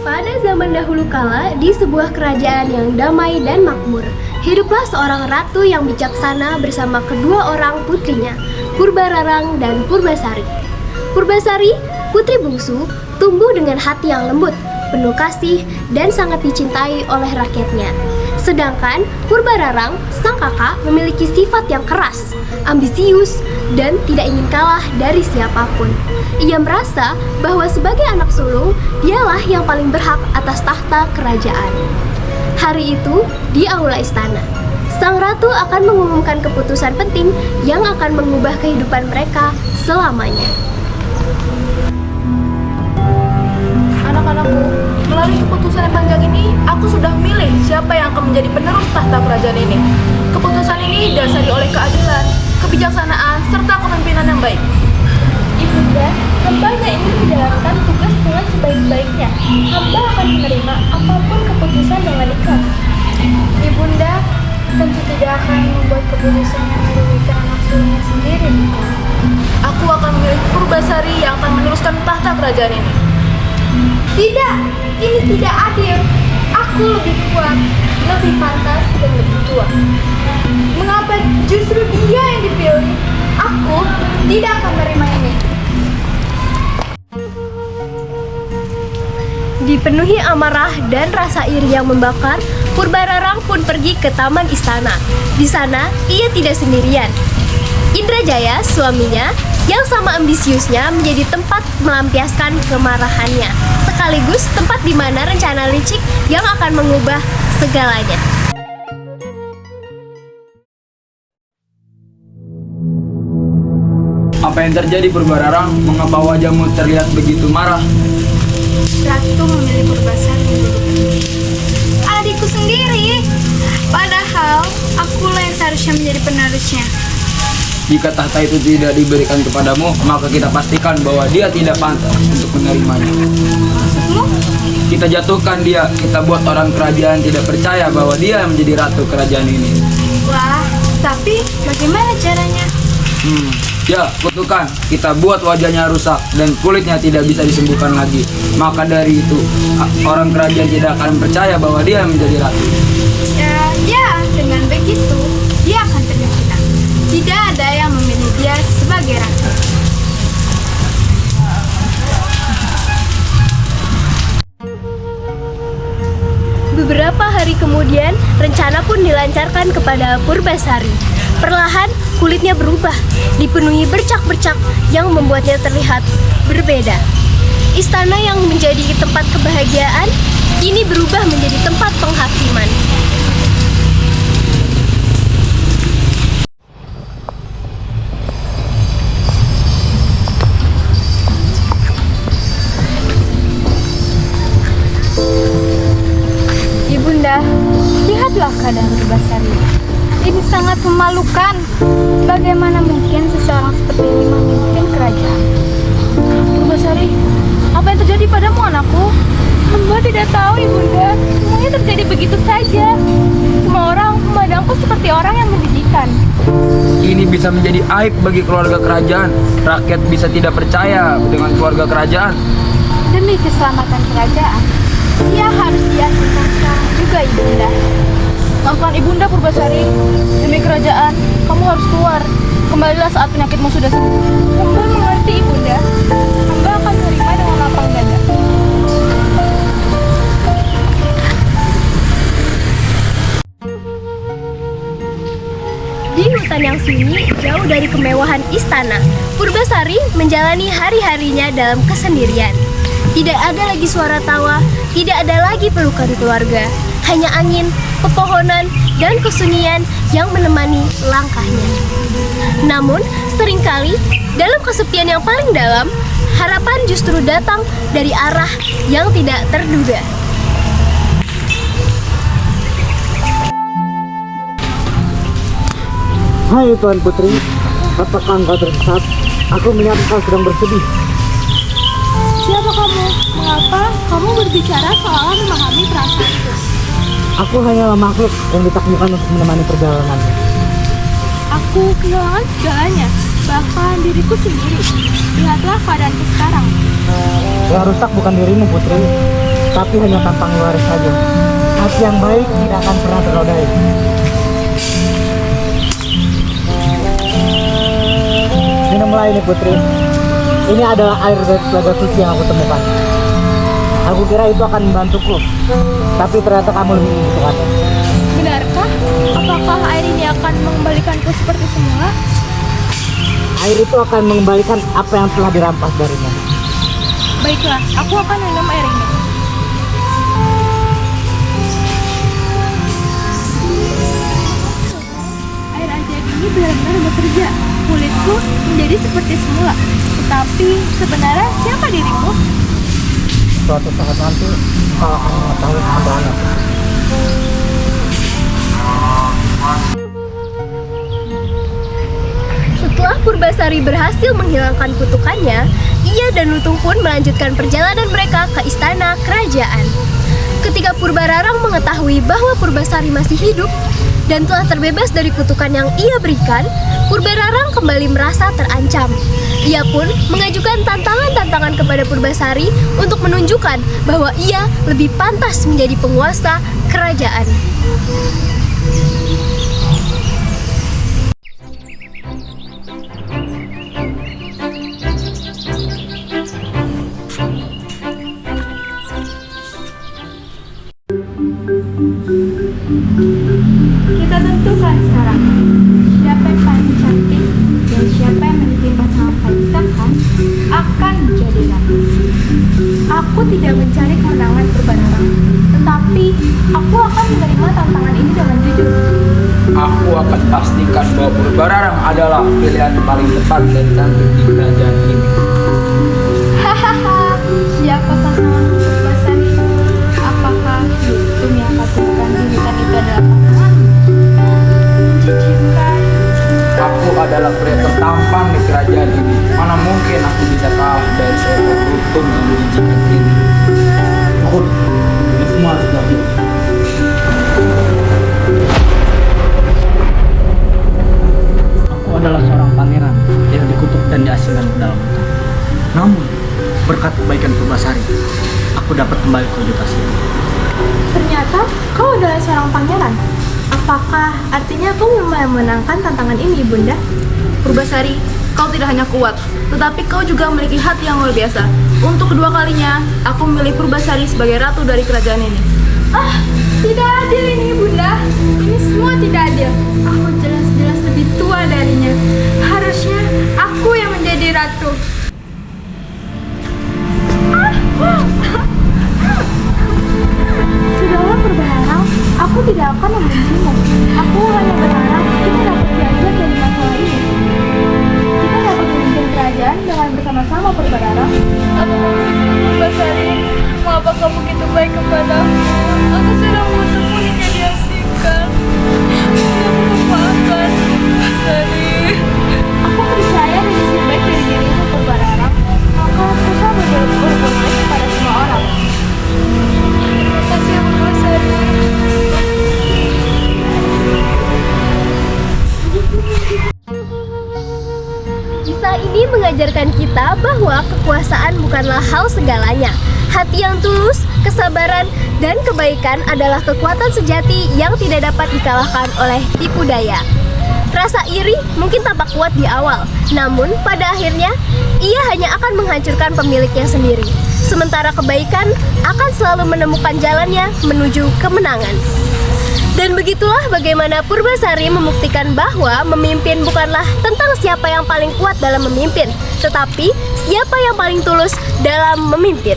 Pada zaman dahulu kala, di sebuah kerajaan yang damai dan makmur, hiduplah seorang ratu yang bijaksana bersama kedua orang putrinya, Purbararang dan Purbasari. Purbasari, putri bungsu, tumbuh dengan hati yang lembut, penuh kasih, dan sangat dicintai oleh rakyatnya. Sedangkan Purbararang, sang kakak, memiliki sifat yang keras, ambisius, dan tidak ingin kalah dari siapapun. Ia merasa bahwa sebagai anak sulung, dialah yang paling berhak atas tahta kerajaan. Hari itu, di aula istana, sang ratu akan mengumumkan keputusan penting yang akan mengubah kehidupan mereka selamanya. Anak-anakku, melalui keputusan yang panjang ini, aku sudah memilih siapa yang akan menjadi penerus tahta kerajaan ini. Keputusan ini didasari oleh keadilan, kebijaksanaan, serta kepemimpinan yang baik. Ibunda, hamba hanya ingin menjalankan tugas dengan sebaik-baiknya. Hamba akan menerima apapun keputusan dengan ikhlas. Ibunda tentu tidak akan membuat keputusan yang merugikan anak sulungnya sendiri, bukan? Aku akan memilih Purbasari yang akan meneruskan tahta kerajaan ini. Tidak, ini tidak adil. Aku lebih kuat, lebih pantas, dan lebih tua. Mengapa justru dia yang dipilih? Aku tidak akan menerima ini. Dipenuhi amarah dan rasa iri yang membakar, Purbararang pun pergi ke taman istana. Di sana, ia tidak sendirian. Indrajaya, suaminya, yang sama ambisiusnya menjadi tempat melampiaskan kemarahannya, sekaligus tempat di mana rencana licik yang akan mengubah segalanya. Apa yang terjadi, Purbararang? Mengapa wajahmu terlihat begitu marah? Ratu memilih Purbasari. Adikku sendiri. Padahal akulah yang seharusnya menjadi penerusnya. Jika tahta itu tidak diberikan kepadamu, maka kita pastikan bahwa dia tidak pantas untuk menerimanya. Maksudmu? Kita jatuhkan dia, kita buat orang kerajaan tidak percaya bahwa dia yang menjadi ratu kerajaan ini. Wah, tapi bagaimana caranya? Ya, kutukan. Kita buat wajahnya rusak dan kulitnya tidak bisa disembuhkan lagi. Maka dari itu, orang kerajaan tidak akan percaya bahwa dia yang menjadi ratu. Ya, dengan begitu, dia akan terhina. Tidak ada yang memilih dia sebagai ratu. Beberapa hari kemudian, rencana pun dilancarkan kepada Purbasari. Perlahan, kulitnya berubah, dipenuhi bercak-bercak yang membuatnya terlihat berbeda. Istana yang menjadi tempat kebahagiaan, kini berubah menjadi tempat penghakiman. Ibunda, lihatlah keadaan Purbasari. Ini sangat memalukan. Bagaimana mungkin seseorang seperti ini memimpin kerajaan? Purbasari, apa yang terjadi padamu, anakku? Hamba tidak tahu, Ibunda. Semuanya terjadi begitu saja. Semua orang memandangku seperti orang yang menjijikan. Ini bisa menjadi aib bagi keluarga kerajaan. Rakyat bisa tidak percaya dengan keluarga kerajaan. Demi keselamatan kerajaan, dia harus dihasilkan sekarang juga, Ibunda. Maafkan Ibunda Purbasari, demi kerajaan, kamu harus keluar. Kembalilah saat penyakitmu sudah sembuh. Hamba mengerti, Ibunda. Hamba akan menerima dengan lapang dada. Di hutan yang sunyi, jauh dari kemewahan istana, Purbasari menjalani hari-harinya dalam kesendirian. Tidak ada lagi suara tawa, tidak ada lagi pelukan keluarga. Hanya angin, pepohonan, dan kesunyian yang menemani langkahnya. Namun, seringkali dalam kesepian yang paling dalam, harapan justru datang dari arah yang tidak terduga. Hai Tuan Putri, apakah engkau tersesat? Aku melihat engkau sedang bersedih. Siapa kamu? Mengapa kamu berbicara seolah memahami perasaanku? Aku hanyalah makhluk yang ditakdirkan untuk menemani perjalananmu. Aku kehilangan segalanya, bahkan diriku sendiri. Lihatlah keadaanku sekarang. Yang rusak bukan dirimu, Putri. tapi hanya tampang luar saja. Hati yang baik tidak akan pernah ternodai. Minumlah ini putri. Ini adalah air dari telaga suci yang aku temukan. Aku kira itu akan membantuku, tapi ternyata kamu lebih membutuhkannya. Benarkah? Apakah air ini akan mengembalikanku seperti semula? Air itu akan mengembalikan apa yang telah dirampas darinya. Baiklah, aku akan minum air ini. Air ajaib ini benar-benar bekerja. Kulitku menjadi seperti semula. Tetapi sebenarnya siapa dirimu? Suatu saat nanti kau akan mengetahui kebenarannya. Setelah Purbasari berhasil menghilangkan kutukannya, ia dan Lutung pun melanjutkan perjalanan mereka ke istana kerajaan. Ketika Purbararang mengetahui bahwa Purbasari masih hidup dan telah terbebas dari kutukan yang ia berikan, Purbararang kembali merasa terancam. Ia pun mengajukan tantangan-tantangan kepada Purbasari untuk menunjukkan bahwa ia lebih pantas menjadi penguasa kerajaan. Kita tentukan sekarang siapa yang paling cantik dan siapa yang memiliki pasangan paling tampan akan menjadi ratu. Aku tidak mencari kemenangan Purbararang, tetapi aku akan menerima tantangan ini dengan jujur. Aku akan pastikan bahwa Purbararang adalah pilihan yang paling tepat dan cantik di kerajaan ini. Hahaha, siapa pasangan Purbasari? Apakah Lutung yang katakan dirikan itu adalah pasangan? Menjijikkan. Aku adalah pria tertampan di kerajaan ini. Mana mungkin aku bisa kalah dari seekor lutung yang menjijikan ini. Ini semua sudah hidup. Aku adalah seorang pangeran yang dikutuk dan diasingkan ke dalam hutan. Namun, berkat kebaikan Purbasari, aku dapat kembali ke wujud asli. Ternyata kau adalah seorang pangeran. Apakah artinya kau memenangkan tantangan ini, Bunda? Purbasari, kau tidak hanya kuat, tetapi kau juga memiliki hati yang luar biasa. Untuk kedua kalinya, aku memilih Purbasari sebagai ratu dari kerajaan ini. Ah, tidak adil ini Bunda. Ini semua tidak adil. Aku jelas-jelas lebih tua darinya. Harusnya aku yang menjadi ratu. Sudahlah Purbararang, aku tidak akan membencimu. Aku hanya berharap kita dapat belajar dari masalah ini. Kita dapat memimpin kerajaan dengan bersama-sama Purbararang. Apa maksudmu Purbasari? Mengapa kau begitu baik kepadaku? Aku sudah mengutukmu hingga diasingkan. Aku memaafkan Purbasari. Aku percaya dari sisi baik dari dirimu Purbararang. Maka bisa berbuat baik kepada semua orang. Terima kasih Purbasari. Kisah ini mengajarkan kita bahwa kekuasaan bukanlah hal segalanya. Hati yang tulus, kesabaran, dan kebaikan adalah kekuatan sejati yang tidak dapat dikalahkan oleh tipu daya. Rasa iri mungkin tampak kuat di awal, namun pada akhirnya ia hanya akan menghancurkan pemiliknya sendiri. Sementara kebaikan akan selalu menemukan jalannya menuju kemenangan. Dan begitulah bagaimana Purbasari membuktikan bahwa memimpin bukanlah tentang siapa yang paling kuat dalam memimpin, tetapi siapa yang paling tulus dalam memimpin.